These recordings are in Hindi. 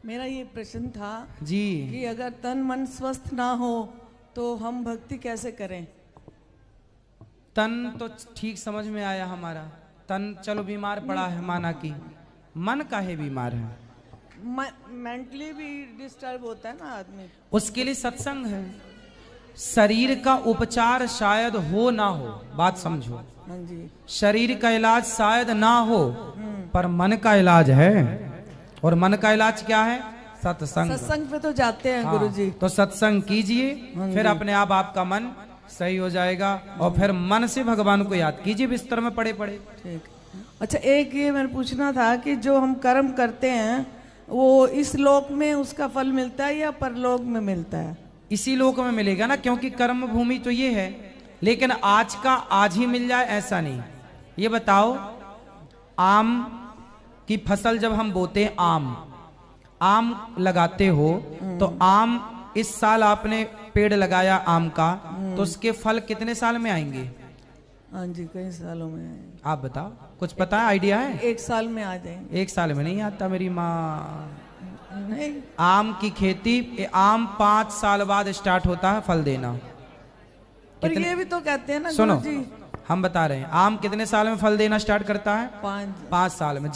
मेरा ये प्रश्न था जी कि अगर तन मन स्वस्थ ना हो तो हम भक्ति कैसे करें? तन तो ठीक समझ में आया हमारा, तन चलो बीमार पड़ा है माना कि, मन काहे बीमार है? मेंटली भी डिस्टर्ब होता है ना आदमी, उसके लिए सत्संग है। शरीर का उपचार शायद हो ना हो, बात समझो। हाँ जी। शरीर का इलाज शायद ना हो, पर मन का इलाज है। और मन का इलाज क्या है? सत्संग। सत्संग पे तो जाते हैं गुरुजी। तो सत्संग कीजिए, फिर अपने आप आपका मन सही हो जाएगा। और फिर मन से भगवान को याद कीजिए बिस्तर में पड़े पड़े। ठीक। अच्छा, एक ये मैंने पूछना था कि जो हम कर्म करते हैं वो इस लोक में उसका फल मिलता है या परलोक में मिलता है? इसी लोक में मिलेगा ना, क्योंकि कर्म भूमि तो ये है। लेकिन आज का आज ही मिल जाए ऐसा नहीं। ये बताओ, आम की फसल जब हम बोते हैं, आम लगाते हो, तो आम इस साल आपने पेड़ लगाया आम का, तो उसके फल कितने साल में आएंगे? हाँ जी, कई सालों में। आप बताओ, कुछ पता है, आइडिया है? 1 साल में आ जाएंगे। 1 साल में नहीं आता मेरी माँ। नहीं, आम की खेती, आम 5 साल बाद स्टार्ट होता है फल देना। पर ये भी तो कहते हैं ना सुनो, गुरुजी, हम बता रहे हैं आम कितने साल में फल देना स्टार्ट करता है? 5 साल में।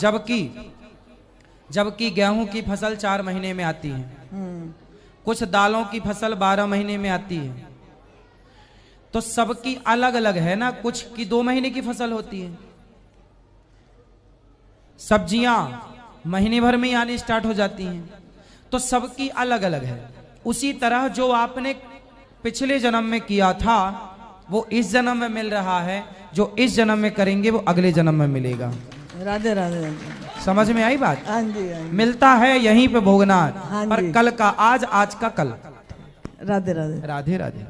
जबकि गेहूं की फसल 4 महीने में आती है, कुछ दालों की फसल 12 महीने में आती है। तो सबकी अलग अलग है ना, कुछ की 2 महीने की फसल होती है। सब्जियां महीने भर में आनी स्टार्ट हो जाती हैं। तो सबकी अलग अलग है। उसी तरह जो आपने पिछले जन्म में किया था वो इस जन्म में मिल रहा है, जो इस जन्म में करेंगे वो अगले जन्म में मिलेगा। राधे राधे राधे। समझ में आई बात? हाँ जी, हाँ जी। मिलता है यहीं पे भोगना, हाँ पर जी। कल का आज, आज का कल। राधे राधे राधे राधे।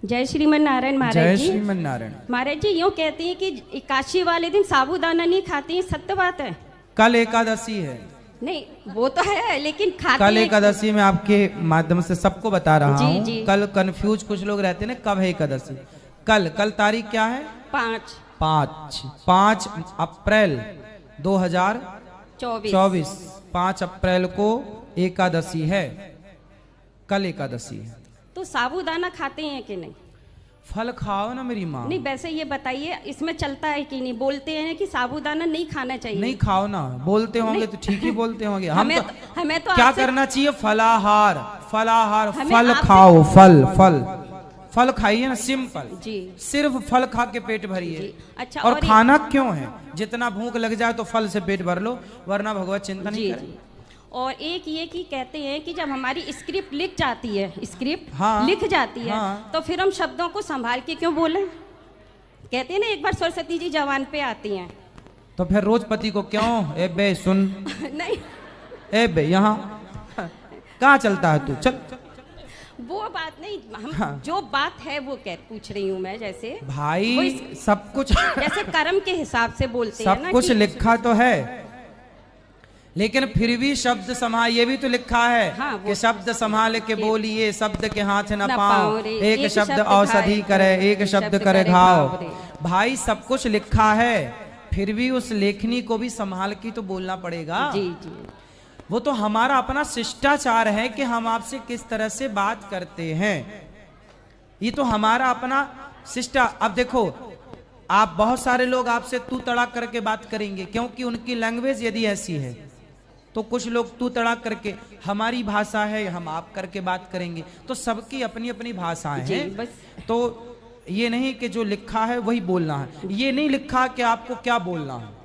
जय श्रीमन नारायण महाराज जय जी। श्रीमन नारायण। महाराज जी यूँ कहते हैं कि एकादशी वाले दिन साबूदाना नहीं खाते हैं, सत्य बात है? कल एकादशी है। नहीं, वो तो है, लेकिन खाते कल हैं। एकादशी में आपके माध्यम से सबको बता रहा जी, हूँ। जी। कल कंफ्यूज कुछ लोग रहते हैं ना, कब है एकादशी? कल तारीख क्या है? 5 अप्रैल 2024। 5 अप्रैल को एकादशी है, कल एकादशी है। तो साबूदाना खाते हैं कि नहीं? फल खाओ ना मेरी माँ। नहीं, वैसे ये बताइए, इसमें चलता है कि नहीं? बोलते हैं कि साबूदाना नहीं खाना चाहिए। नहीं खाओ ना, बोलते होंगे तो ठीक ही बोलते होंगे। हमें तो क्या करना चाहिए? फलाहार फल खाओ, फल खाइए ना, सिंपल जी। सिर्फ फल खा के पेट भरिए। अच्छा, और खाना क्यों है? जितना भूख लग जाए तो फल से पेट भर लो, वरना भगवत चिंता नहीं करें। और एक ये कि कहते हैं कि जब हमारी स्क्रिप्ट लिख जाती है, हाँ, लिख जाती है, हाँ, तो फिर हम शब्दों को संभाल के क्यों बोलें? कहते हैं ना, एक बार सरस्वती जी जवान पे आती हैं, तो फिर रोज पति को क्यों? ए बे सुन नहीं, ए बे यहाँ कहाँ चलता है तू? चल। वो बात नहीं, हम जो बात है वो पूछ रही हूँ मैं। जैसे भाई सब कुछ जैसे कर्म के हिसाब से बोलते हैं सब ना, कुछ लिखा तो है, लेकिन फिर भी शब्द संभाल, ये भी तो लिखा है कि शब्द संभाल के बोलिए, शब्द के हाथ न पाओ, एक शब्द औषधि करे, एक शब्द करे घाव। भाई सब कुछ लिखा है, फिर भी उस लेखनी को भी संभाल के तो बोलना पड़ेगा। जी जी। वो तो हमारा अपना शिष्टाचार है कि हम आपसे किस तरह से बात करते हैं। ये तो हमारा अपना शिष्टा। अब देखो, आप बहुत सारे लोग आपसे तू तड़ाक करके बात करेंगे, क्योंकि उनकी लैंग्वेज यदि ऐसी है। तो कुछ लोग तू तड़ाक करके, हमारी भाषा है हम आप करके बात करेंगे। तो सबकी अपनी अपनी भाषाएं हैं। तो ये नहीं कि जो लिखा है वही बोलना है। ये नहीं लिखा कि आपको क्या बोलना है।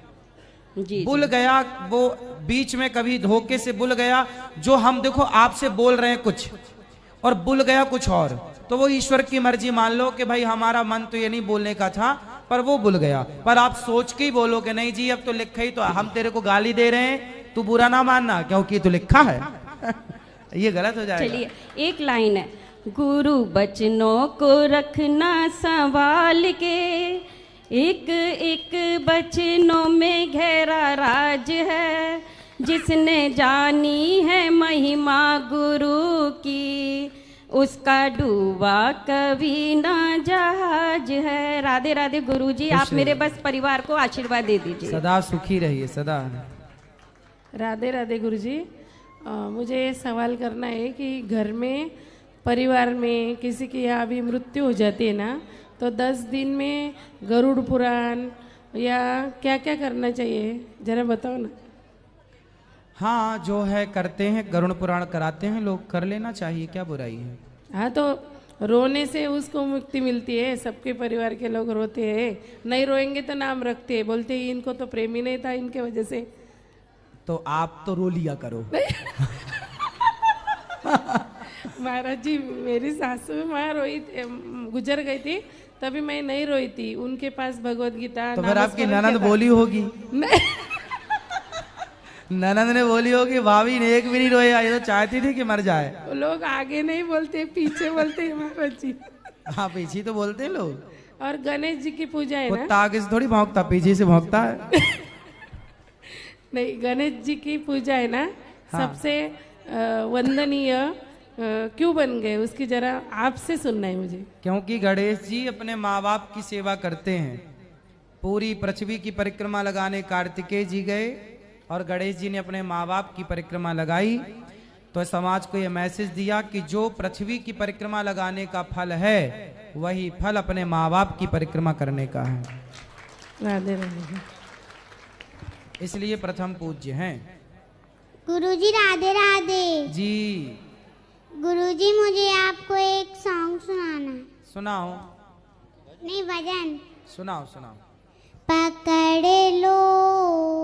बुल गया वो बीच में, कभी धोखे से बुल गया, जो हम देखो आपसे बोल रहे हैं कुछ और बुल गया कुछ और, तो वो ईश्वर की मर्जी मान लो कि भाई हमारा मन तो ये नहीं बोलने का था, पर वो बुल गया। पर आप सोच के ही बोलो कि नहीं जी अब तो लिखा ही, तो हम तेरे को गाली दे रहे हैं, तू बुरा ना मानना क्योंकि तो लिखा है। ये गलत हो जाएगा। चलिए, एक लाइन है, गुरु बचनों को रखना संभाल के, एक एक बचनों में गहरा राज है, जिसने जानी है महिमा गुरु की, उसका डूबा कभी ना जहाज है। राधे राधे गुरु जी, आप मेरे बस परिवार को आशीर्वाद दे दीजिए। सदा सुखी रहिए, सदा। राधे राधे गुरुजी। मुझे ये सवाल करना है कि घर में परिवार में किसी की यहाँ भी मृत्यु हो जाती है ना, तो 10 दिन में गरुड़ पुराण या क्या क्या करना चाहिए, जरा बताओ ना। हाँ, जो है करते हैं, गरुड़ पुराण कराते हैं लोग, कर लेना चाहिए, क्या बुराई है। हाँ, तो रोने से उसको मुक्ति मिलती है। सबके परिवार के लोग रोते हैं, नहीं रोएंगे तो नाम रखते हैं, बोलते हैं इनको तो प्रेम ही नहीं था इनके वजह से। तो आप तो रो लिया करो। महाराज जी, मेरी सासू माँ रोई गुजर गई थी, तभी मैं नहीं रोई थी। उनके पास भगवत गीता तो फिर आपकी ननद बोली होगी। ननद ने बोली होगी, भाभी ने एक भी नहीं रोया, ये तो चाहती थी कि मर जाए। वो लोग आगे नहीं बोलते, पीछे बोलते हैं महाराज जी। हाँ, पीछे तो बोलते हैं लोग। और गणेश जी की पूजा है ना, कुत्ता आगे से थोड़ी भौंकता, पीछे से भौंकता है। नहीं, गणेश जी की पूजा है ना, हाँ। सबसे वंदनीय क्यों बन गए, उसकी जरा आपसे सुनना है मुझे। क्योंकि गणेश जी अपने माँ बाप की सेवा करते हैं। पूरी पृथ्वी की परिक्रमा लगाने कार्तिकेय जी गए और गणेश जी ने अपने माँ बाप की परिक्रमा लगाई, तो समाज को यह मैसेज दिया कि जो पृथ्वी की परिक्रमा लगाने का फल है, वही फल अपने माँ बाप की परिक्रमा करने का है। राधे राधे। इसलिए प्रथम पूज्य हैं। गुरुजी राधे राधे। जी गुरुजी, मुझे आपको एक सॉन्ग सुनाना है। सुनाओ। नहीं, भजन सुनाओ सुनाओ। पकड़ लो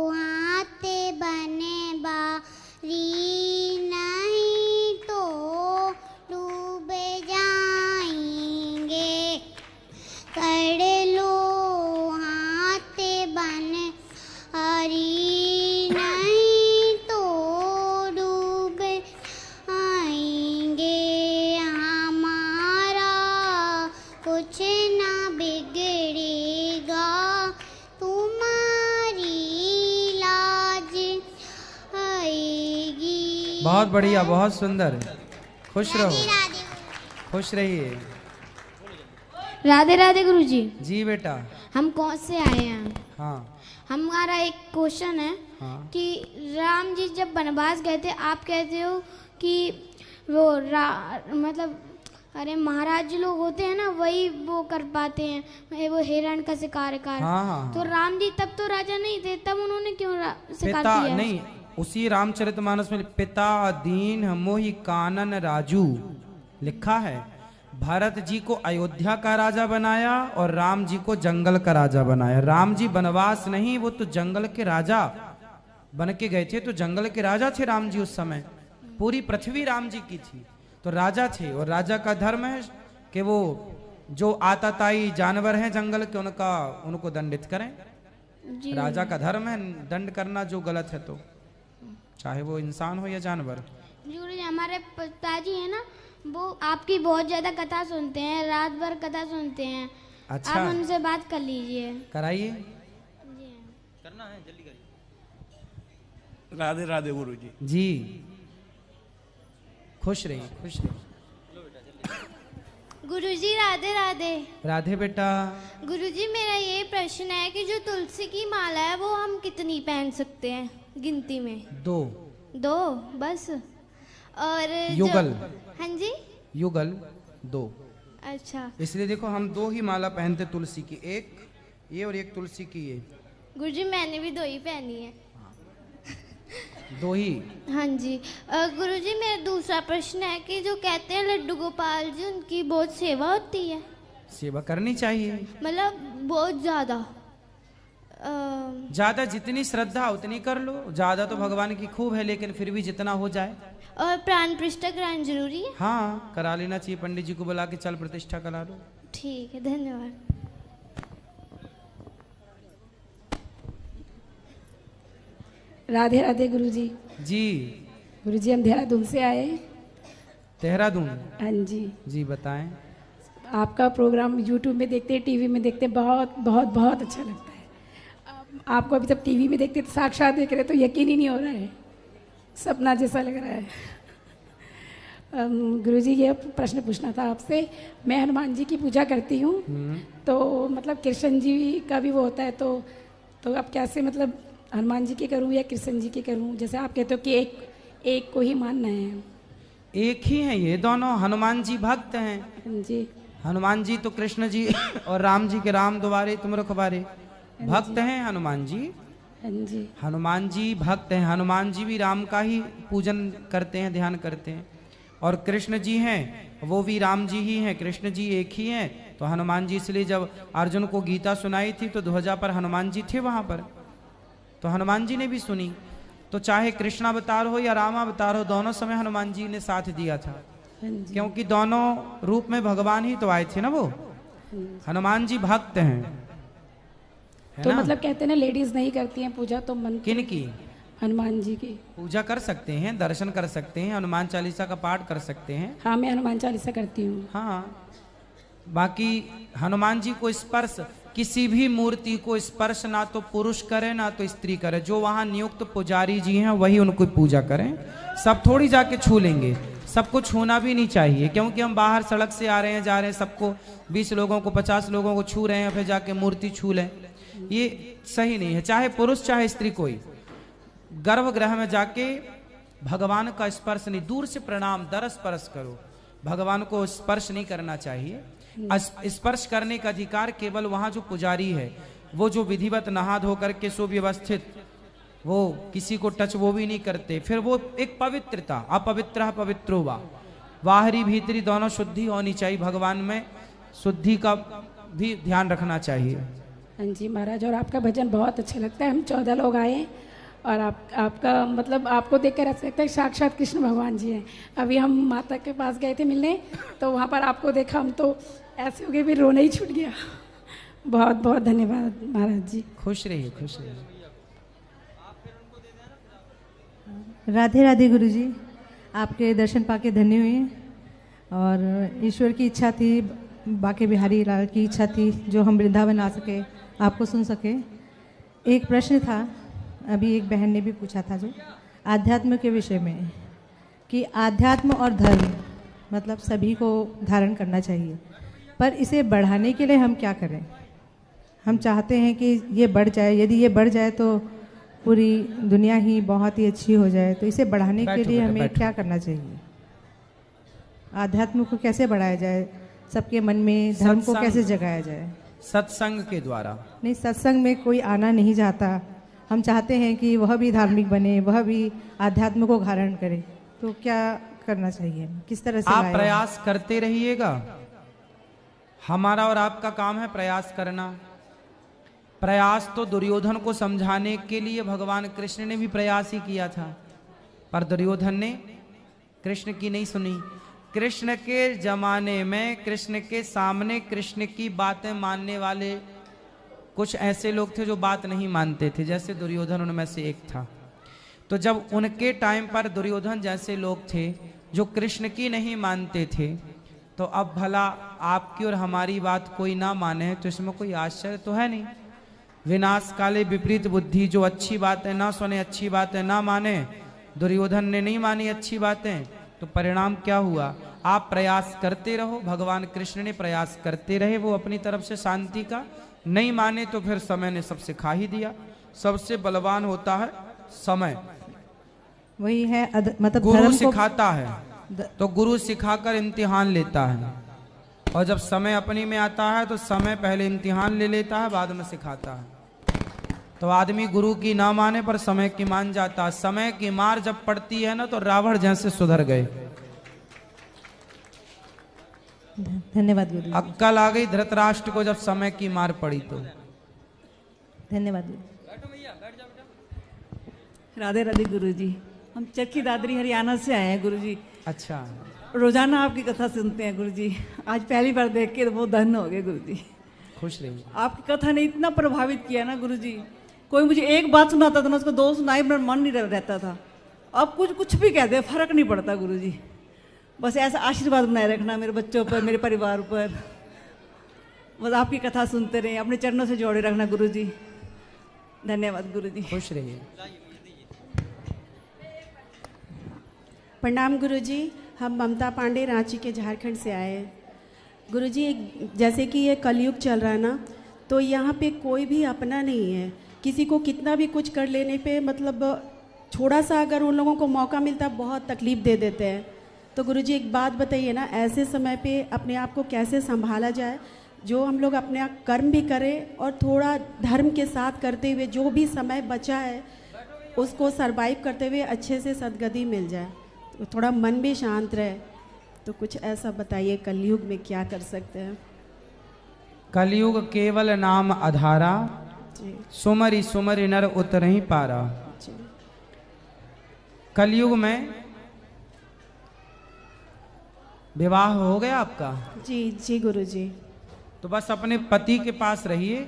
हाथ बने बारी, नहीं तो डूब जाएंगे। कर लो हाथ बने बारी, नहीं तो डूब आएंगे। हमारा कुछ ना बिगड़ेगा, तुम्हारी लाज आएगी। बहुत बढ़िया, बहुत सुंदर। खुश रहो, राधे राधे। खुश रहिए। राधे राधे गुरुजी। जी बेटा। हम कौन से आए हैं? हाँ हमारा एक क्वेश्चन है हाँ। कि राम जी जब वनवास गए थे, आप कहते हो कि वो मतलब अरे महाराज जी लोग होते हैं ना, वही वो कर पाते हैं, वो हिरण का शिकार कर। हाँ, हाँ, तो राम जी तब तो राजा नहीं थे, तब उन्होंने क्यों शिकार पिता किया? नहीं, उसी रामचरितमानस में पिता दीन मोहि कानन राजू लिखा है। भरत जी को अयोध्या का राजा बनाया और राम जी को जंगल का राजा बनाया। राम जी वनवास नहीं, वो तो जंगल के राजा बन के गए थे। तो जंगल के राजा थे राम जी उस समय, पूरी पृथ्वी राम जी की थी, तो राजा थे। और राजा का धर्म है कि वो जो आताताई जानवर हैं जंगल के, उनको दंडित करें। जी राजा का धर्म है दंड करना जो गलत है, तो चाहे वो इंसान हो या जानवर। गुरुजी, हमारे पिताजी है ना, वो आपकी बहुत ज्यादा कथा सुनते हैं, रात भर कथा सुनते हैं। अच्छा, आप उनसे बात कर लीजिए। कराइए। राधे राधे गुरु जी। जी खुश रहिए, खुश रहिए। गुरुजी राधे राधे। राधे बेटा। गुरुजी, मेरा ये प्रश्न है कि जो तुलसी की माला है वो हम कितनी पहन सकते हैं गिनती में? 2 बस। और युगल। हाँ जी, युगल 2। अच्छा इसलिए देखो हम 2 ही माला पहनते तुलसी की, एक ये और एक तुलसी की ये। गुरुजी, मैंने भी 2 ही पहनी है। 2 ही। हाँ जी। गुरुजी, मेरा दूसरा प्रश्न है कि जो कहते हैं लड्डू गोपाल जी, उनकी बहुत सेवा होती है? सेवा करनी चाहिए, मतलब बहुत ज्यादा? ज्यादा जितनी श्रद्धा उतनी कर लो। ज्यादा तो भगवान की खूब है, लेकिन फिर भी जितना हो जाए। और प्राण प्रतिष्ठा कराना जरूरी है? हाँ, करा लेना चाहिए। पंडित जी को बुला के चल प्रतिष्ठा करा लो। ठीक है, धन्यवाद। राधे राधे गुरुजी। जी। गुरुजी, हम देहरादून से आए। देहरादून। हाँ जी। जी बताएं। आपका प्रोग्राम यूट्यूब में देखते, टीवी में देखते, बहुत बहुत बहुत अच्छा लगता है। आपको अभी जब टीवी में देखते तो साक्षात देख रहे तो यकीन ही नहीं हो रहा है, सपना जैसा लग रहा है। गुरुजी, ये प्रश्न पूछना था आपसे। मैं हनुमान जी की पूजा करती हूँ, तो मतलब कृष्ण जी का भी वो होता है, तो अब कैसे मतलब हनुमान जी के करूं या कृष्ण जी के करूं? जैसे आप कहते हो कि एक को ही मानना है। एक ही हैं ये दोनों। हनुमान जी भक्त हैं। जी। हनुमान जी तो कृष्ण जी और राम जी के राम द्वारे तुम रखवारे, भक्त हैं हनुमान जी। जी। हनुमान जी भक्त हैं। हनुमान जी भी राम का ही पूजन करते हैं, ध्यान करते हैं। और कृष्ण जी हैं वो भी राम जी ही हैं, कृष्ण जी एक ही हैं। तो हनुमान जी इसलिए जब अर्जुन को गीता सुनाई थी तो ध्वजा पर हनुमान जी थे वहां पर, तो हनुमान जी ने भी सुनी। तो चाहे कृष्ण अवतार हो या राम अवतार हो, दोनों समय हनुमान जी ने साथ दिया था, क्योंकि दोनों रूप में भगवान ही तो आए थे ना वो। हनुमान जी भक्त हैं। तो मतलब कहते हैं ना लेडीज नहीं करती हैं पूजा, तो मन किन की? हनुमान जी की पूजा कर सकते हैं, दर्शन कर सकते हैं, हनुमान चालीसा का पाठ कर सकते हैं। हाँ, मैं हनुमान चालीसा करती हूँ। हाँ, बाकी हनुमान जी को स्पर्श, किसी भी मूर्ति को स्पर्श ना तो पुरुष करे ना तो स्त्री करे। जो वहाँ नियुक्त पुजारी जी हैं वही उनको पूजा करें। सब थोड़ी जाके छू लेंगे, सबको छूना भी नहीं चाहिए, क्योंकि हम बाहर सड़क से आ रहे हैं जा रहे हैं, सबको 20 लोगों को 50 लोगों को छू रहे हैं, फिर जाके मूर्ति छू लें, ये सही नहीं है। चाहे पुरुष चाहे स्त्री, कोई गर्भगृह में जाके भगवान का स्पर्श नहीं, दूर से प्रणाम दर स्पर्श करो, भगवान को स्पर्श नहीं करना चाहिए। स्पर्श करने का अधिकार केवल वहां जो पुजारी है, वो जो विधिवत नहा धो करके सुव्यवस्थित, वो किसी को टच वो भी नहीं करते। फिर वो एक पवित्रता, अपवित्र पवित्रो वा, बाहरी भीतरी दोनों शुद्धि होनी चाहिए। भगवान में शुद्धि का भी ध्यान रखना चाहिए। हाँ जी महाराज, और आपका भजन बहुत अच्छा लगता है। हम 14 लोग आए और आपका मतलब आपको देखकर ऐसा लगता है साक्षात कृष्ण भगवान जी हैं। अभी हम माता के पास गए थे मिलने, तो वहाँ पर आपको देखा, हम तो ऐसे हो गए, फिर रोना ही छूट गया। बहुत बहुत धन्यवाद महाराज जी। खुश रहिए, खुश रहिए। राधे राधे गुरुजी, आपके दर्शन पाके धन्य हुए। और ईश्वर की इच्छा थी, बाके बिहारी लाल की इच्छा थी, जो हम वृंदावन आ सके, आपको सुन सके। एक प्रश्न था, अभी एक बहन ने भी पूछा था, जो आध्यात्म के विषय में, कि आध्यात्म और धर्म मतलब सभी को धारण करना चाहिए, पर इसे बढ़ाने के लिए हम क्या करें? हम चाहते हैं कि ये बढ़ जाए, यदि ये बढ़ जाए तो पूरी दुनिया ही बहुत ही अच्छी हो जाए, तो इसे बढ़ाने के लिए हमें क्या करना चाहिए? आध्यात्म को कैसे बढ़ाया जाए, सबके मन में धर्म को कैसे जगाया जाए? सत्संग के द्वारा। नहीं, सत्संग में कोई आना नहीं चाहता। हम चाहते हैं कि वह भी धार्मिक बने, वह भी आध्यात्म को धारण करे, तो क्या करना चाहिए, किस तरह से? आप प्रयास करते रहिएगा। हमारा और आपका काम है प्रयास करना। प्रयास तो दुर्योधन को समझाने के लिए भगवान कृष्ण ने भी प्रयास ही किया था, पर दुर्योधन ने कृष्ण की नहीं सुनी। कृष्ण के जमाने में, कृष्ण के सामने कृष्ण की बातें मानने वाले कुछ ऐसे लोग थे जो बात नहीं मानते थे, जैसे दुर्योधन उनमें से एक था। तो जब उनके टाइम पर दुर्योधन जैसे लोग थे जो कृष्ण की नहीं मानते थे, तो अब भला आपकी और हमारी बात कोई ना माने तो इसमें कोई आश्चर्य तो है नहीं। विनाश काले विपरीत बुद्धि, जो अच्छी बातें ना सुने, अच्छी बातें ना माने, दुर्योधन ने नहीं मानी अच्छी बातें, तो परिणाम क्या हुआ? आप प्रयास करते रहो। भगवान कृष्ण ने प्रयास करते रहे, वो अपनी तरफ से शांति का। नहीं माने तो फिर समय ने सब सिखा ही दिया। सबसे बलवान होता है समय, वही है मतलब गुरु सिखाता है, तो गुरु सिखाकर इम्तिहान लेता है, और जब समय अपनी में आता है तो समय पहले इम्तिहान ले लेता है, बाद में सिखाता है। तो आदमी गुरु की ना माने पर समय की मान जाता है। समय की मार जब पड़ती है ना, तो रावण जैसे सुधर गए। धन्यवाद गुरु। अक्कल आ गई धृतराष्ट्र को जब समय की मार पड़ी तो। धन्यवाद गुरु। राधे राधे गुरुजी, हम चरखी दादरी हरियाणा से आए हैं गुरुजी। अच्छा, रोजाना आपकी कथा सुनते हैं गुरुजी, आज पहली बार देख के वो धन्य हो गए गुरुजी। खुश रहिए। आपकी कथा ने इतना प्रभावित किया ना गुरुजी, कोई मुझे एक बात सुनाता था ना, उसको 2 सुनाई मेरा मन नहीं रहता था। अब कुछ भी कहते, फर्क नहीं पड़ता गुरुजी। बस ऐसा आशीर्वाद बनाए रखना मेरे बच्चों पर, मेरे परिवार पर। बस आपकी कथा सुनते रहे, अपने चरणों से जोड़े रखना गुरुजी। धन्यवाद गुरुजी। खुश रहिए। प्रणाम गुरुजी, हम ममता पांडे रांची के झारखंड से आए। गुरुजी, जैसे कि ये कलयुग चल रहा है ना, तो यहाँ पे कोई भी अपना नहीं है। किसी को कितना भी कुछ कर लेने पे मतलब थोड़ा सा अगर उन लोगों को मौका मिलता है बहुत तकलीफ दे देते हैं। तो गुरुजी एक बात बताइए ना, ऐसे समय पे अपने आप को कैसे संभाला जाए, जो हम लोग अपने कर्म भी करें और थोड़ा धर्म के साथ करते हुए जो भी समय बचा है उसको सरवाइव करते हुए अच्छे से सद्गति मिल जाए, तो थोड़ा मन भी शांत रहे। तो कुछ ऐसा बताइए कलयुग में क्या कर सकते हैं। कलयुग केवल नाम आधारा, सुमरि सुमरि नर उतरहि पारा। कलयुग में विवाह हो गया आपका? जी जी गुरुजी। तो बस अपने पति के पास रहिए,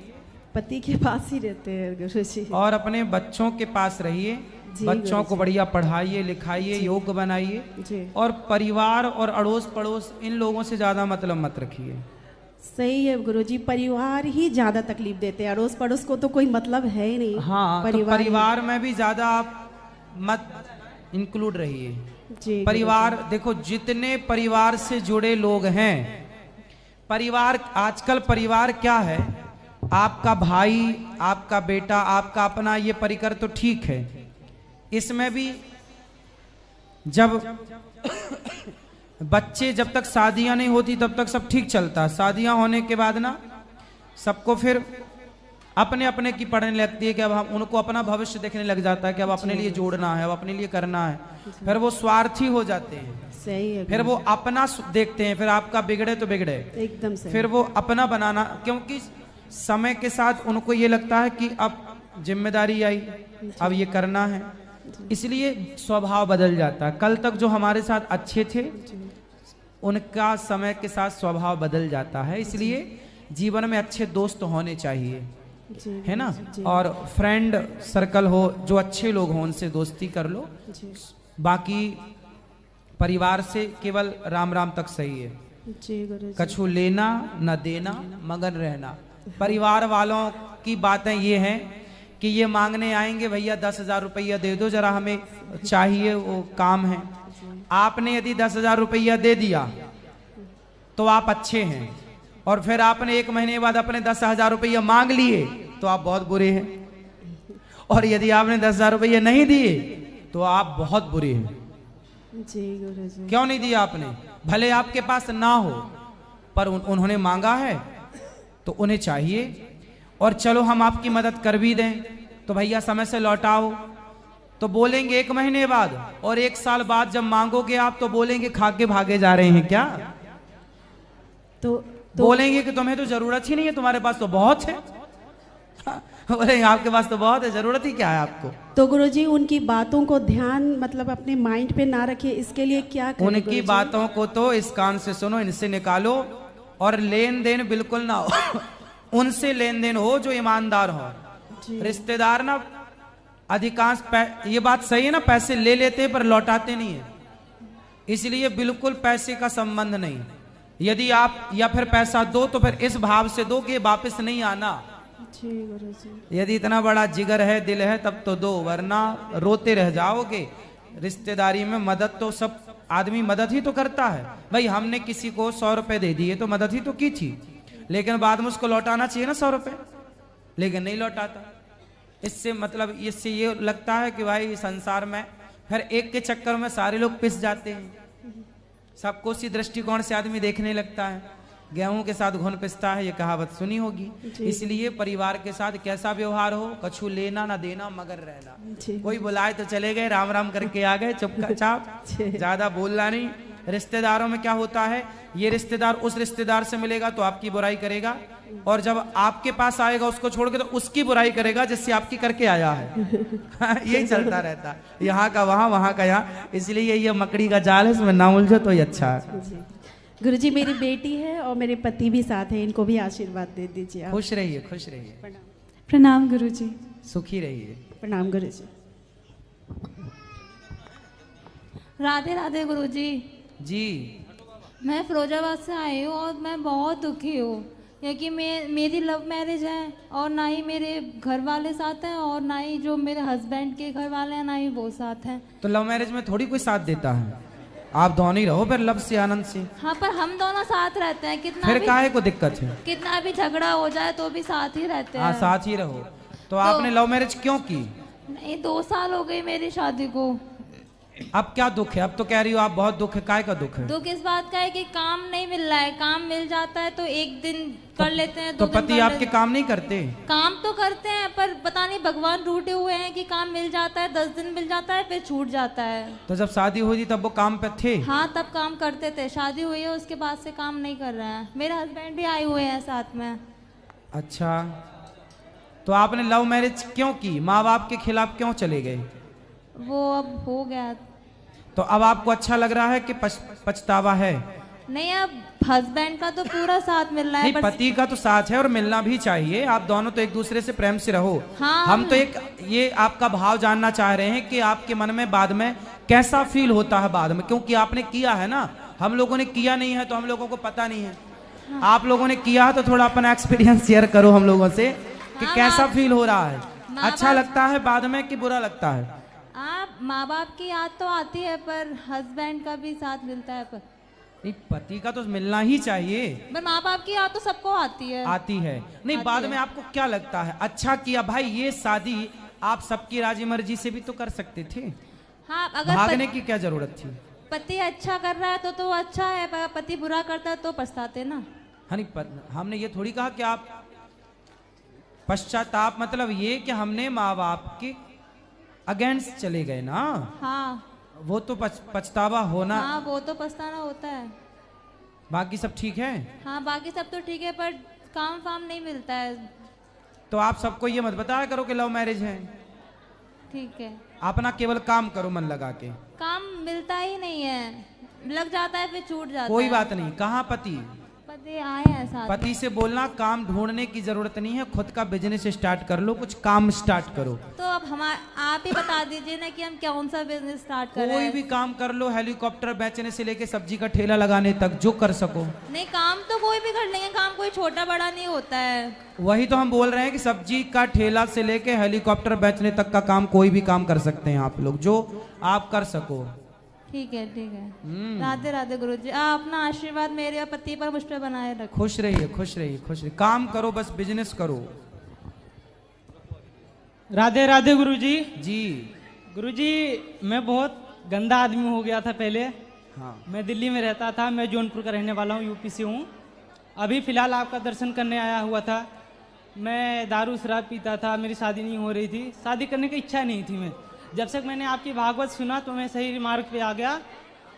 पति के पास ही रहते हैं गुरुजी, और अपने बच्चों के पास रहिए। बच्चों को बढ़िया पढ़ाइए लिखाइए, योग्य बनाइए, और परिवार और अड़ोस पड़ोस इन लोगों से ज्यादा मतलब मत रखिए। सही है गुरुजी, परिवार ही ज्यादा तकलीफ देते हैं, अड़ोस पड़ोस को तो कोई मतलब है ही नहीं। हाँ, परिवार में भी ज्यादा आप मत इंक्लूड रहिए। परिवार देखो, जितने परिवार से जुड़े लोग हैं, परिवार आजकल परिवार क्या है, आपका भाई, आपका बेटा, आपका अपना, ये परिकर तो ठीक है। इसमें भी जब बच्चे, जब तक शादियां नहीं होती तब तक सब ठीक चलता, शादियां होने के बाद ना सबको फिर अपने अपने की पढ़ने लगती है कि अब हम उनको अपना भविष्य देखने लग जाता है कि अब अपने लिए जोड़ना है, अब अपने लिए करना है, फिर वो स्वार्थी हो जाते हैं। सही है, फिर वो अपना देखते हैं, फिर आपका बिगड़े तो बिगड़े, एकदम सही। फिर वो अपना बनाना, क्योंकि समय के साथ उनको ये लगता है कि अब जिम्मेदारी आई, अब ये करना है, इसलिए स्वभाव बदल जाता है। कल तक जो हमारे साथ अच्छे थे उनका समय के साथ स्वभाव बदल जाता है, इसलिए जीवन में अच्छे दोस्त होने चाहिए, है ना, और फ्रेंड सर्कल हो, जो अच्छे लोग हों उनसे दोस्ती कर लो। बाकी परिवार से केवल राम राम तक सही है। कछु लेना न देना मगन रहना। परिवार वालों की बातें ये हैं कि ये मांगने आएंगे, भैया 10,000 रुपया दे दो जरा, हमें चाहिए, वो काम है। आपने यदि 10,000 रुपया दे दिया तो आप अच्छे हैं, और फिर आपने 1 महीने बाद अपने 10,000 रुपया मांग लिए तो आप बहुत बुरे हैं, और यदि आपने 10,000 रुपया नहीं दिए तो आप बहुत बुरे हैं। जी गुरुजी। क्यों नहीं दिया आपने? भले आपके पास ना हो, पर उन्होंने मांगा है तो उन्हें चाहिए, और चलो हम आपकी मदद कर भी दें तो भैया समय से लौटाओ, तो बोलेंगे 1 महीने बाद, और 1 साल बाद जब मांगोगे आप तो बोलेंगे खा के भागे जा रहे हैं क्या? तो बोलेंगे कि तुम्हें तो जरूरत ही नहीं है, तुम्हारे पास तो बहुत है। बोलेंगे आपके पास तो बहुत है, जरूरत ही क्या है आपको? तो गुरुजी उनकी बातों को ध्यान मतलब अपने माइंड पे ना रखिए, इसके लिए क्या करें? उनकी बातों को तो इस कान से सुनो, इनसे निकालो, और लेन देन बिल्कुल ना हो। उनसे लेन देन हो जो ईमानदार हो। रिश्तेदार ना अधिकांश ये बात सही है ना, पैसे ले लेते हैं पर लौटाते नहीं है, इसलिए बिल्कुल पैसे का संबंध नहीं। यदि आप या फिर पैसा दो तो फिर इस भाव से दो कि वापस नहीं आना। यदि इतना बड़ा जिगर है, दिल है, तब तो दो, वरना रोते रह जाओगे। रिश्तेदारी में मदद तो सब आदमी मदद ही तो करता है। भाई हमने किसी को 100 रुपए दे दिए तो मदद ही तो की थी, लेकिन बाद में उसको लौटाना चाहिए ना 100 रुपए, लेकिन नहीं लौटाता। इससे मतलब इससे ये लगता है कि भाई संसार में फिर एक के चक्कर में सारे लोग पिस जाते हैं। सबको उसी दृष्टिकोण से आदमी देखने लगता है। गेहूं के साथ घुन पिसता है, ये कहावत सुनी होगी। इसलिए परिवार के साथ कैसा व्यवहार हो, कछु लेना ना देना मगर रहना। कोई बुलाए तो चले गए, राम राम करके आ गए, चुपचाप, ज्यादा बोलना नहीं। रिश्तेदारों में क्या होता है, ये रिश्तेदार उस रिश्तेदार से मिलेगा तो आपकी बुराई करेगा, और जब आपके पास आएगा उसको छोड़ के तो उसकी बुराई करेगा जिससे आपकी करके आया है। यही चलता रहता है, यहाँ का वहाँ, वहाँ का यहाँ। इसलिए ये मकड़ी का जाल है, इसमें ना उलझो तो ये अच्छा है। गुरुजी मेरी बेटी है और मेरे पति भी साथ हैं, इनको भी आशीर्वाद दे दीजिए आप। खुश रहिए, खुश रहिए। प्रणाम गुरुजी। सुखी रहिए। प्रणाम गुरुजी। राधे राधे गुरुजी। जी मैं फिरोजाबाद से आई हूँ और मैं बहुत दुखी हूँ, क्योंकि मेरी लव मैरिज है, और ना ही मेरे घर वाले साथ हैं, और ना ही जो मेरे हस्बैंड के घर वाले हैं ना ही वो साथ हैं। तो लव मैरिज में थोड़ी कोई साथ देता है, आप दोनों ही रहो फिर लव से, आनंद से। हाँ, पर हम दोनों साथ रहते हैं, कितना फिर भी काहे को दिक्कत है? कितना भी झगड़ा हो जाए तो भी साथ ही रहते हैं। हाँ, साथ ही रहो। तो आपने लव मैरिज क्यों की? नहीं, 2 साल हो गए मेरी शादी को। अब क्या दुख है? अब तो कह रही हो आप बहुत दुख है, काय का दुख है? दुख इस बात का है कि काम नहीं मिल रहा है। काम मिल जाता है तो एक दिन कर लेते हैं, तो 2 दिन पति कर आपके लेते हैं। काम नहीं करते? काम तो करते हैं, पर पता नहीं भगवान रूठे हुए हैं कि काम मिल जाता है, 10 दिन मिल जाता है, फिर छूट जाता है। तो जब शादी हुई थी तब वो काम पे थे? हाँ, तब काम करते थे। शादी हुई है उसके बाद से काम नहीं कर रहे हैं। मेरे हस्बैंड भी आए हुए हैं साथ में। अच्छा, तो आपने लव मैरिज क्यों की? माँ बाप के खिलाफ क्यों चले गए? वो अब हो गया। तो अब आपको अच्छा लग रहा है कि पछतावा है? नहीं, अब हस्बैंड का तो पूरा साथ मिल रहा है। नहीं, पति का तो साथ है और मिलना भी चाहिए। आप दोनों तो एक दूसरे से प्रेम से रहो। हाँ, हम तो एक ये आपका भाव जानना चाह रहे हैं कि आपके मन में बाद में कैसा फील होता है बाद में, क्योंकि आपने किया है ना, हम लोगों ने किया नहीं है तो हम लोगों को पता नहीं है। हाँ। आप लोगों ने किया है तो थोड़ा अपना एक्सपीरियंस शेयर करो हम लोगों से कि हाँ, कैसा फील हो रहा है। अच्छा बाप- लगता है बाद में कि बुरा लगता है? आप माँ बाप की याद तो आती है, पर हस्बैंड का भी साथ मिलता है। पर नहीं, पति का तो मिलना ही चाहिए। माँ बाप की याद तो सबको आती है। आती है। नहीं, आती बाद है। में आपको क्या लगता है? अच्छा किया भाई, ये शादी आप सबकी राजी मर्जी से भी तो कर सकते थे। हाँ, अगर भागने की क्या जरूरत थी? पति अच्छा कर रहा है तो अच्छा है, पर पति बुरा करता है तो पछताते ना। हाँ, नहीं, हमने ये थोड़ी कहा कि आप पश्चाताप, मतलब ये कि हमने माँ बाप के अगेंस्ट चले गए ना। हाँ, वो तो पछतावा होना। हाँ, वो तो पछताना होता है। बाकी सब ठीक है? हाँ, बाकी सब तो ठीक है, पर काम फाम नहीं मिलता है। तो आप सबको ये मत बताया करो कि लव मैरिज है। ठीक है, अपना केवल काम करो मन लगा के। काम मिलता ही नहीं है, लग जाता है फिर छूट जाता है। कोई बात नहीं। कहाँ पति? पति आए हैं साथ। पति से बोलना काम ढूंढने की जरूरत नहीं है, खुद का बिजनेस स्टार्ट कर लो, कुछ काम स्टार्ट करो। तो अब आप ही बता दीजिए ना कि हम कौन सा बिजनेस स्टार्ट करें। कोई भी काम कर लो, हेलीकॉप्टर बेचने से लेके सब्जी का ठेला लगाने तक, जो कर सको। नहीं, काम तो कोई भी कर लेंगे, काम कोई छोटा बड़ा नहीं होता है। वही तो हम बोल रहे हैं कि सब्जी का ठेला से लेके हेलीकॉप्टर बेचने तक का काम, कोई भी काम कर सकते हैं आप लोग, जो आप कर सको। ठीक है, ठीक है। राधे राधे गुरुजी। आप अपना आशीर्वाद मेरे और पति पर मुझ पर बनाए रखो। खुश रहिए, खुश रहिए, खुश रहिए। काम करो, बस बिजनेस करो। राधे राधे गुरुजी। जी गुरुजी, मैं बहुत गंदा आदमी हो गया था पहले। हाँ। मैं दिल्ली में रहता था, मैं जौनपुर का रहने वाला हूँ, यूपी से हूँ। अभी फिलहाल आपका दर्शन करने आया हुआ था। मैं दारू शराब पीता था, मेरी शादी नहीं हो रही थी, शादी करने की इच्छा नहीं थी। मैं जब से मैंने आपकी भागवत सुना तो मैं सही मार्ग पे आ गया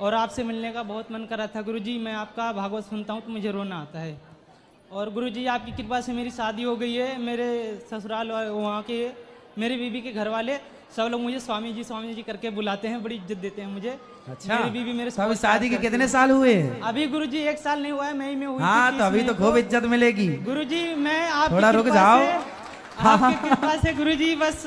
और आपसे मिलने का बहुत मन कर रहा था। गुरुजी, मैं आपका भागवत सुनता हूँ तो मुझे रोना आता है। और गुरुजी, आपकी कृपा से मेरी शादी हो गई है। मेरे ससुराल वहाँ के मेरी बीवी के घर वाले सब लोग मुझे स्वामी जी करके बुलाते हैं, बड़ी इज्जत देते हैं मुझे। अच्छा, मेरी बीवी मेरे तो अभी शादी के कितने साल हुए? अभी गुरुजी 1 साल नहीं हुआ है, मई में हुई। हाँ, तो अभी तो खूब इज्जत मिलेगी। गुरुजी, मैं आपकी थोड़ा रुक कृपा जाओ। से- आपकी कृपा से गुरुजी, बस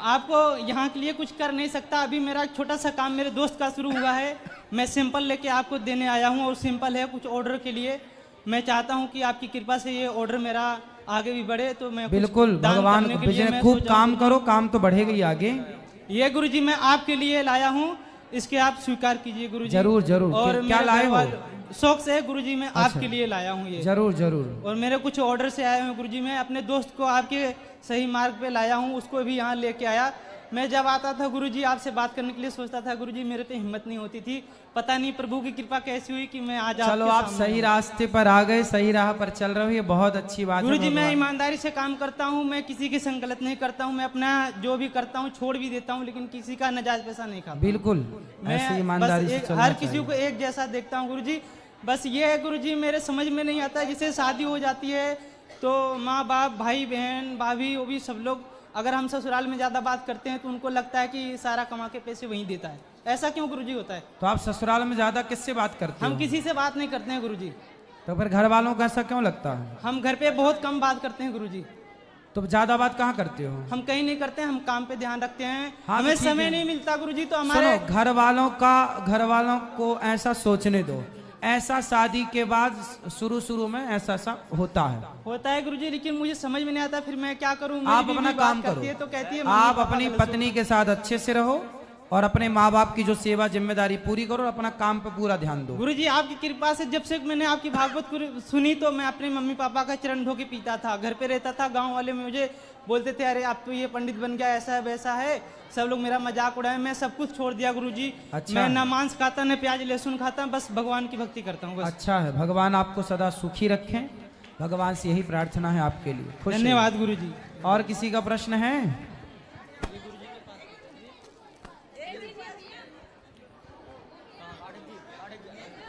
आपको यहाँ के लिए कुछ कर नहीं सकता। अभी मेरा एक छोटा सा काम मेरे दोस्त का शुरू हुआ है, मैं सिंपल लेके आपको देने आया हूँ। और सिंपल है कुछ ऑर्डर के लिए। मैं चाहता हूँ कि आपकी कृपा से ये ऑर्डर मेरा आगे भी बढ़े, तो मैं बिल्कुल, भगवान को बिजनेस खूब काम करो, काम तो बढ़ेगा ही आगे। ये गुरुजी मैं आपके लिए लाया हूँ, इसके आप स्वीकार कीजिए गुरुजी। जरूर जरूर। और क्या लाए हो? शौक से गुरुजी मैं अच्छा। आपके लिए लाया हूँ ये। जरूर जरूर। और मेरे कुछ ऑर्डर से आए हैं गुरुजी। मैं अपने दोस्त को आपके सही मार्ग पे लाया हूँ, उसको भी यहाँ लेके आया। मैं जब आता था गुरुजी आपसे बात करने के लिए सोचता था गुरुजी, मेरे पे हिम्मत नहीं होती थी। पता नहीं प्रभु की कृपा कैसी हुई कि मैं आज चलो, आप सही रास्ते पर आ गए, सही राह पर चल रहे हो, ये बहुत अच्छी बात है। गुरुजी, मैं भगवान। ईमानदारी से काम करता हूँ, मैं किसी के संग गलत नहीं करता हूँ। मैं अपना जो भी करता हूँ छोड़ भी देता हूँ, लेकिन किसी का नाजायज पैसा नहीं खाता। बिल्कुल, ऐसे ईमानदारी से चलना हर किसी चाहिए। को एक जैसा देखता हूँ गुरुजी। बस ये है गुरुजी, मेरे समझ में नहीं आता, जिसे शादी हो जाती है तो माँ बाप, भाई बहन, भाभी, वो भी सब लोग, अगर हम ससुराल में ज्यादा बात करते हैं तो उनको लगता है कि सारा कमा के पैसे वहीं देता है। ऐसा क्यों गुरुजी होता है? तो आप ससुराल में ज्यादा किससे बात करते हो? हम किसी से बात नहीं करते हैं गुरुजी। तो फिर घर वालों को ऐसा क्यों लगता है? हम घर पे बहुत कम बात करते हैं गुरुजी। तो ज्यादा बात कहाँ करते हो? हम कहीं नहीं करते हैं, हम काम पे ध्यान रखते हैं। हाँ, हमें तो ठीक समय है। नहीं मिलता गुरुजी, तो हमारे सुनो, घर वालों को ऐसा सोचने दो। ऐसा शादी के बाद शुरू में ऐसा होता है गुरुजी, लेकिन मुझे समझ में नहीं आता, फिर मैं क्या करूं? मेरी आप बीवी अपना बात काम करती है करो, तो कहती है आप अपनी पत्नी के साथ अच्छे से रहो और अपने माँ बाप की जो सेवा जिम्मेदारी पूरी करो और अपना काम पे पूरा ध्यान दो। गुरुजी, आपकी कृपा से जब से मैंने आपकी भागवत सुनी तो मैं अपने मम्मी पापा का चरण धो के पीता था। घर पे रहता था, गांव वाले मुझे बोलते थे अरे अब तो ये पंडित बन गया, ऐसा है वैसा है, सब लोग मेरा मजाक उड़ाए। मैं सब कुछ छोड़ दिया गुरुजी। अच्छा। मैं न मांस खाता न प्याज लहसुन खाता, बस भगवान की भक्ति करता हूँ बस। अच्छा है, भगवान आपको सदा सुखी रखें, भगवान से यही प्रार्थना है आपके लिए। खुश रहिए। धन्यवाद गुरुजी। और किसी का प्रश्न है?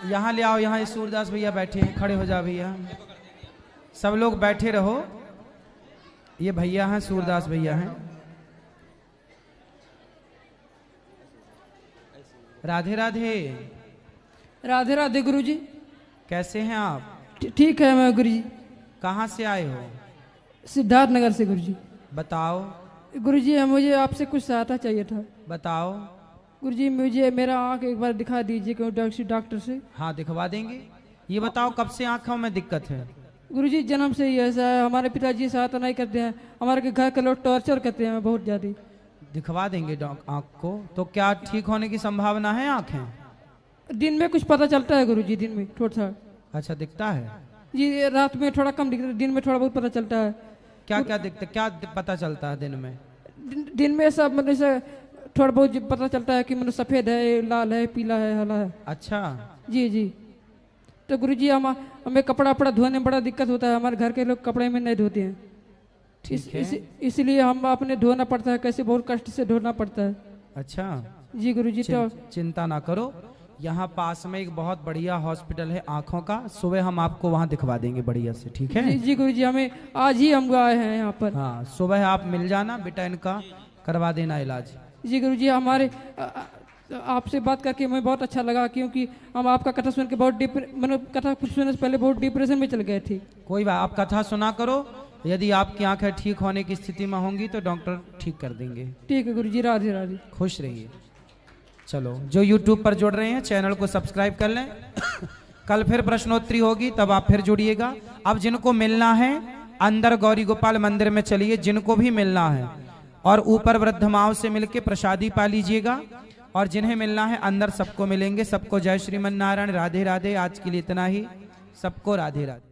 यहाँ ले आओ, यहाँ ये सूरदास भैया बैठे हैं, खड़े हो जा भैया, सब लोग बैठे रहो। ये भैया हैं, सूरदास भैया हैं। राधे राधे। राधे राधे गुरुजी। कैसे हैं आप? ठीक है मैं गुरुजी। कहाँ से आए हो? सिद्धार्थ नगर से गुरुजी। बताओ। गुरुजी मुझे आपसे कुछ सहायता चाहिए था। बताओ। गुरुजी मुझे मेरा आँख एक बार दिखा दीजिए डॉक्टर से। हाँ दिखवा देंगे। ये बताओ कब से आँखों में दिक्कत है? गुरुजी जन्म से ही ऐसा है, हमारे पिताजी सहायता नहीं करते हैं, हमारे घर के लोग टॉर्चर करते हैं बहुत ज्यादा। दिखवा देंगे आँख को। तो क्या ठीक होने की संभावना है आँखें? दिन में कुछ पता चलता है गुरुजी, दिन में थोड़ा सा। अच्छा दिखता है जी, रात में थोड़ा कम दिखता है, दिन में थोड़ा बहुत पता चलता है। क्या क्या दिखता, क्या पता चलता है दिन में? दिन में सब मतलब से थोड़ा बहुत पता चलता है कि मतलब सफेद है, लाल है, पीला है, हरा है। अच्छा जी जी। तो गुरुजी हमें कपड़ा धोने में बड़ा दिक्कत होता है, हमारे घर के लोग कपड़े में नहीं धोते हैं। इसलिए हम अपने धोना पड़ता है, कैसे बहुत कष्ट से धोना पड़ता है। अच्छा जी गुरुजी। तो चिंता ना करो, यहाँ पास में एक बहुत बढ़िया हॉस्पिटल है आँखों का, सुबह हम आपको वहाँ दिखवा देंगे बढ़िया से, ठीक है? जी गुरुजी, हमें आज ही हम आए हैं यहाँ पर। हाँ सुबह आप मिल जाना बेटा, इनका करवा देना इलाज। जी गुरुजी, हमारे आपसे बात करके हमें बहुत अच्छा लगा, क्योंकि हम आपका कथा सुन के बहुत मतलब कथा सुनने से पहले बहुत डिप्रेशन में चल गए थे। कोई बात, आप कथा सुना करो, यदि आपकी आंखें ठीक होने की स्थिति में होंगी तो डॉक्टर ठीक कर देंगे। ठीक है गुरुजी, राधे राधे। खुश रहिए। चलो जो YouTube पर जुड़ रहे हैं चैनल को सब्सक्राइब कर लें। कल फिर प्रश्नोत्तरी होगी, तब आप फिर जुड़िएगा। अब जिनको मिलना है अंदर गौरी गोपाल मंदिर में चलिए, जिनको भी मिलना है, और ऊपर वृद्ध माओ से मिलके प्रसादी पा लीजिएगा। और जिन्हें मिलना है अंदर सबको मिलेंगे। सबको जय श्रीमन नारायण, राधे राधे। आज के लिए इतना ही, सबको राधे राधे।